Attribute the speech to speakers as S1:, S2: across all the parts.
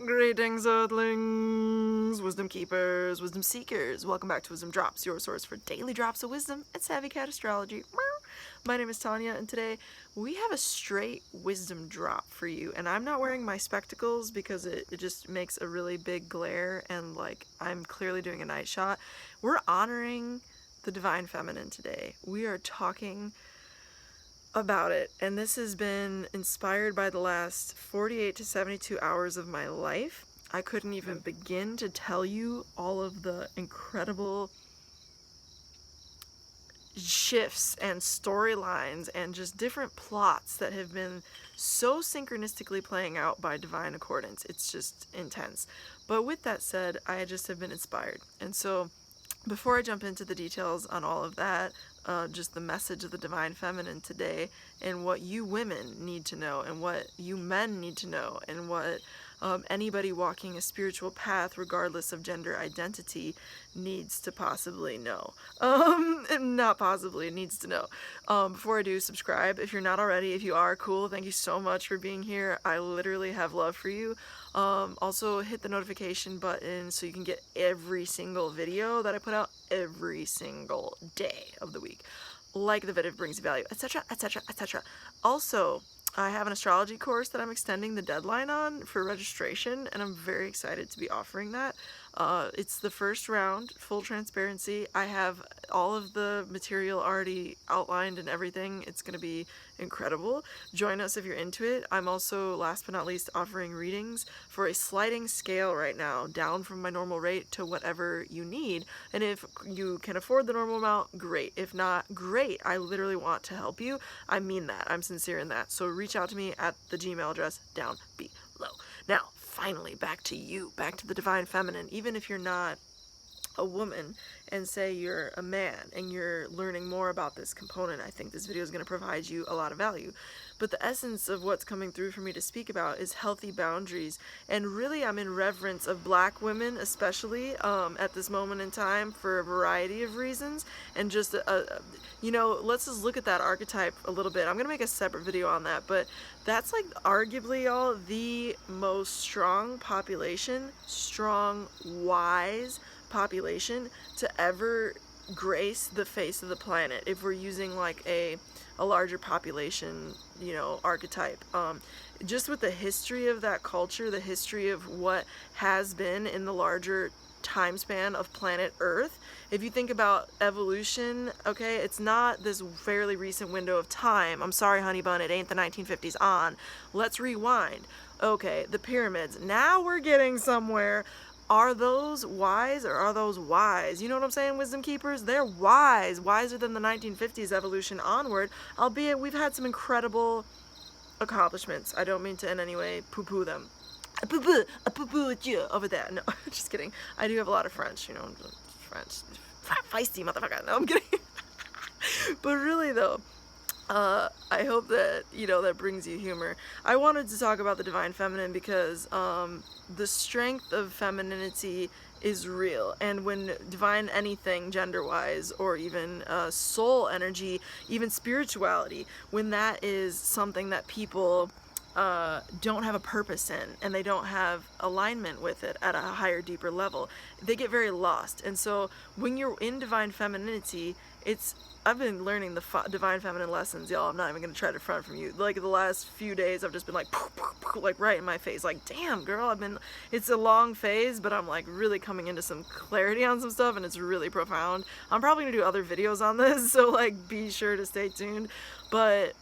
S1: Greetings, Earthlings, wisdom keepers, wisdom seekers. Welcome back to Wisdom Drops, your source for daily drops of wisdom and savvy cat astrology. My name is TONIA, and today we have a straight wisdom drop for you. And I'm not wearing my spectacles because it just makes a really big glare, and like I'm clearly doing a night shot. We're honoring the divine feminine today. We are talking about it, and this has been inspired by the last 48 to 72 hours of my life. I couldn't even begin to tell you all of the incredible shifts and storylines and just different plots that have been so synchronistically playing out by divine accordance. It's just intense. But with that said, I just have been inspired. And so before I jump into the details on all of that, just the message of the divine feminine today and what you women need to know and what you men need to know and what anybody walking a spiritual path regardless of gender identity needs to possibly know. Not possibly, needs to know. Before I do, subscribe if you're not already. If you are, cool. Thank you so much for being here. I literally have love for you. Also hit the notification button so you can get every single video that I put out every single day of the week. Like the video brings value, etc., etc., etc. Also, I have an astrology course that I'm extending the deadline on for registration, and I'm very excited to be offering that. It's the first round, full transparency. I have all of the material already outlined and everything. It's going to be incredible. Join us if you're into it. I'm also, last but not least, offering readings for a sliding scale right now, down from my normal rate to whatever you need. And if you can afford the normal amount, great. If not, great. I literally want to help you. I mean that. I'm sincere in that. So reach out to me at the Gmail address down below. Now, finally, back to you, back to the divine feminine. Even if you're not a woman and say you're a man and you're learning more about this component, I think this video is going to provide you a lot of value. But the essence of what's coming through for me to speak about is healthy boundaries. And really, I'm in reverence of Black women, especially at this moment in time, for a variety of reasons. And just, you know, let's just look at that archetype a little bit. I'm going to make a separate video on that, but that's like arguably all the most strong population, strong, wise population to ever grace the face of the planet, if we're using like a larger population, you know, archetype. Just with the history of that culture, the history of what has been in the larger time span of planet Earth. If you think about evolution, okay, it's not this fairly recent window of time. I'm sorry, honey bun, it ain't the 1950s on. Let's rewind. Okay, the pyramids. Now we're getting somewhere. Are those wise or are those wise? You know what I'm saying, wisdom keepers? They're wise, wiser than the 1950s evolution onward, albeit we've had some incredible accomplishments. I don't mean to in any way poo-poo them. Poo-poo at you over there. No, just kidding. I do have a lot of French, you know, French. Feisty motherfucker. No, I'm kidding. But really though, I hope that, you know, that brings you humor. I wanted to talk about the divine feminine because the strength of femininity is real, and when divine anything gender-wise, or even soul energy, even spirituality, when that is something that people don't have a purpose in and they don't have alignment with it at a higher, deeper level, they get very lost. And so when you're in divine femininity, I've been learning the divine feminine lessons, y'all. I'm not even gonna try to front from you. Like the last few days, I've just been like right in my face, like, damn girl, it's a long phase, but I'm like really coming into some clarity on some stuff, and it's really profound. I'm probably gonna do other videos on this, so like be sure to stay tuned. But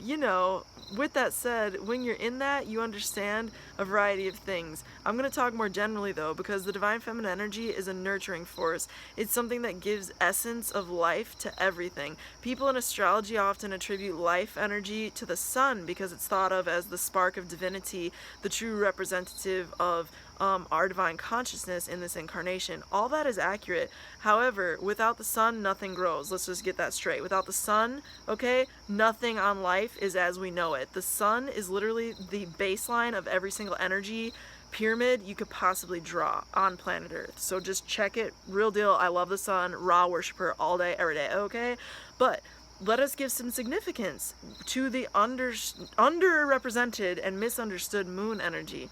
S1: you know, with that said, when you're in that, you understand a variety of things. I'm going to talk more generally though, because the divine feminine energy is a nurturing force. It's something that gives essence of life to everything. People in astrology often attribute life energy to the sun because it's thought of as the spark of divinity, the true representative of our divine consciousness in this incarnation. All that is accurate. However, without the sun, nothing grows. Let's just get that straight. Without the sun, okay, nothing on life is as we know it. The sun is literally the baseline of every single energy pyramid you could possibly draw on planet Earth. So just check it. Real deal. I love the sun. Raw worshiper all day, every day, okay? But let us give some significance to the underrepresented and misunderstood moon energy.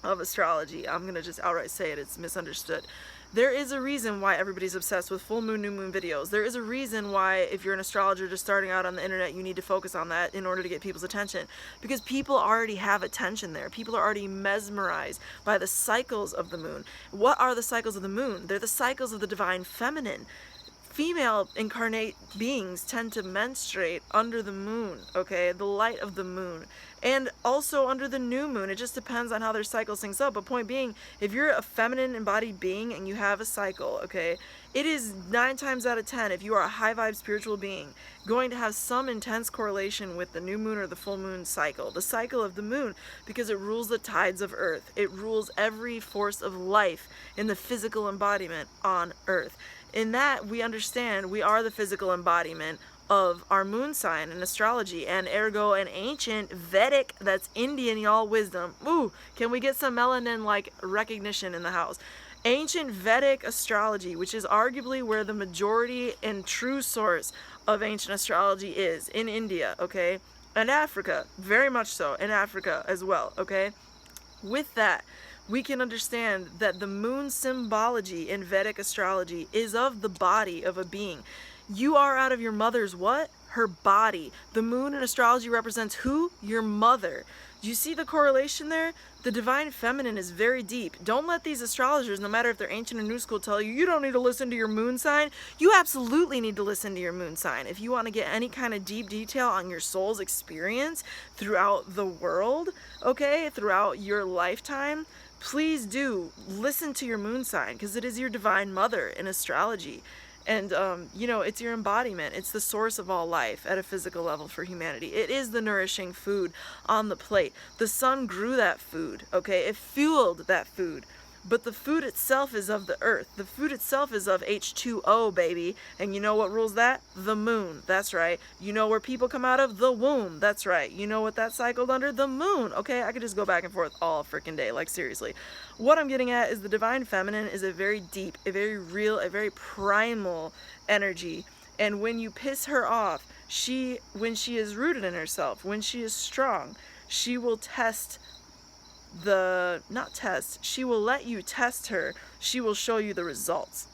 S1: of astrology. I'm gonna just outright say it, it's misunderstood. There is a reason why everybody's obsessed with full moon, new moon videos. There is a reason why, if you're an astrologer just starting out on the internet, you need to focus on that in order to get people's attention. Because people already have attention there. People are already mesmerized by the cycles of the moon. What are the cycles of the moon? They're the cycles of the divine feminine. Female incarnate beings tend to menstruate under the moon, okay? The light of the moon. And also under the new moon. It just depends on how their cycle syncs up. But point being, if you're a feminine embodied being and you have a cycle, okay, it is 9 times out of 10, if you are a high vibe spiritual being, going to have some intense correlation with the new moon or the full moon cycle. The cycle of the moon, because it rules the tides of earth. It rules every force of life in the physical embodiment on earth. In that, we understand we are the physical embodiment of our moon sign in astrology, and ergo an ancient Vedic, that's Indian, y'all, wisdom. Ooh, can we get some melanin like recognition in the house? Ancient Vedic astrology, which is arguably where the majority and true source of ancient astrology is, in India, okay? And Africa, very much so, in Africa as well, okay? With that, we can understand that the moon symbology in Vedic astrology is of the body of a being. You are out of your mother's what? Her body. The moon in astrology represents who? Your mother. Do you see the correlation there? The divine feminine is very deep. Don't let these astrologers, no matter if they're ancient or new school, tell you, you don't need to listen to your moon sign. You absolutely need to listen to your moon sign. If you want to get any kind of deep detail on your soul's experience throughout the world, okay, throughout your lifetime, please do listen to your moon sign, because it is your divine mother in astrology. And, you know, it's your embodiment. It's the source of all life at a physical level for humanity. It is the nourishing food on the plate. The sun grew that food, okay? It fueled that food. But the food itself is of the earth. The food itself is of H2O, baby. And you know what rules that? The moon. That's right. You know where people come out of? The womb. That's right. You know what that cycled under? The moon. Okay, I could just go back and forth all freaking day. Like, seriously. What I'm getting at is the divine feminine is a very deep, a very real, a very primal energy. And when you piss her off, when she is rooted in herself, when she is strong, she will she will let you test her. She will show you the results.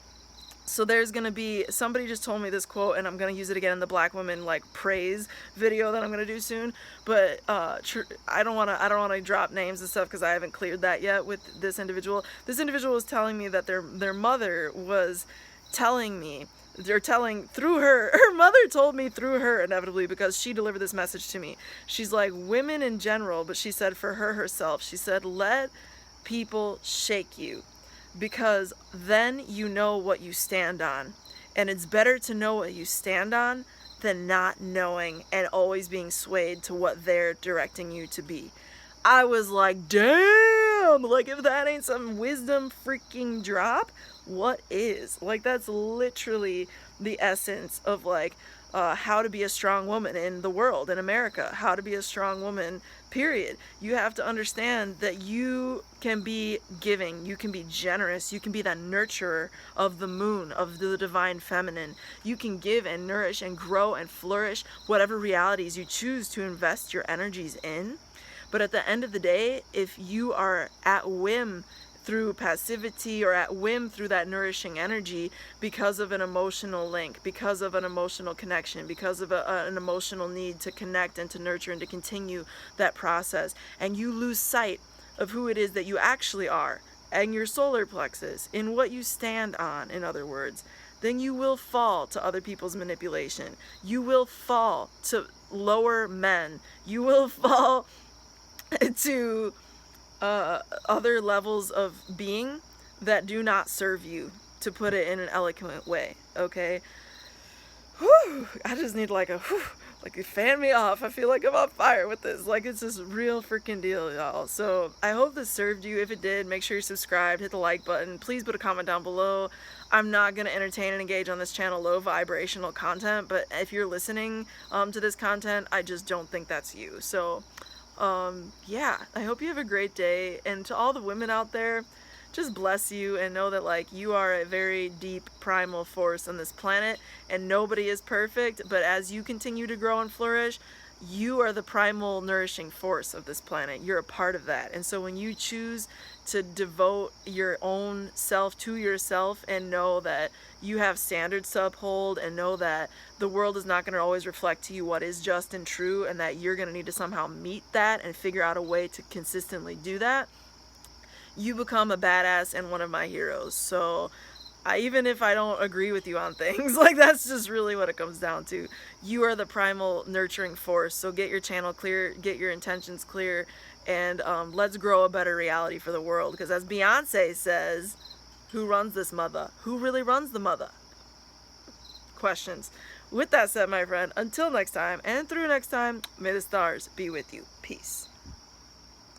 S1: So there's gonna be, somebody just told me this quote, and I'm gonna use it again in the black woman like praise video that I'm gonna do soon. But I don't wanna drop names and stuff because I haven't cleared that yet with this individual. This individual was telling me that their mother was telling me, through her mother told me through her, inevitably, because she delivered this message to me. She's like, women in general, but she said for her herself, she said, let people shake you, because then you know what you stand on. And it's better to know what you stand on than not knowing and always being swayed to what they're directing you to be. I was like, damn, like if that ain't some wisdom freaking drop, what is? Like, that's literally the essence of like how to be a strong woman in the world, in America, how to be a strong woman, period. You have to understand that you can be giving, you can be generous, you can be that nurturer of the moon, of the divine feminine. You can give and nourish and grow and flourish whatever realities you choose to invest your energies in. But at the end of the day, if you are at whim through passivity or at whim through that nourishing energy because of an emotional link, because of an emotional connection, because of an emotional need to connect and to nurture and to continue that process, and you lose sight of who it is that you actually are and your solar plexus, in what you stand on, in other words, then you will fall to other people's manipulation. You will fall to lower men. You will fall to other levels of being that do not serve you, to put it in an eloquent way, okay? Whew, I just need like a fan me off. I feel like I'm on fire with this. Like, it's this real freaking deal, y'all. So I hope this served you. If it did, make sure you're subscribed, hit the like button. Please put a comment down below. I'm not going to entertain and engage on this channel low vibrational content, but if you're listening to this content, I just don't think that's you. So yeah, I hope you have a great day, and to all the women out there, just bless you and know that like you are a very deep primal force on this planet, and nobody is perfect, but as you continue to grow and flourish, you are the primal nourishing force of this planet. You're a part of that. And so when you choose to devote your own self to yourself and know that you have standards to uphold and know that the world is not going to always reflect to you what is just and true, and that you're going to need to somehow meet that and figure out a way to consistently do that, you become a badass and one of my heroes. So even if I don't agree with you on things, like, that's just really what it comes down to. You are the primal nurturing force. So get your channel clear, get your intentions clear, and let's grow a better reality for the world. Because as Beyonce says, who runs this mother? Who really runs the mother? Questions. With that said, my friend, until next time, and through next time, may the stars be with you. Peace.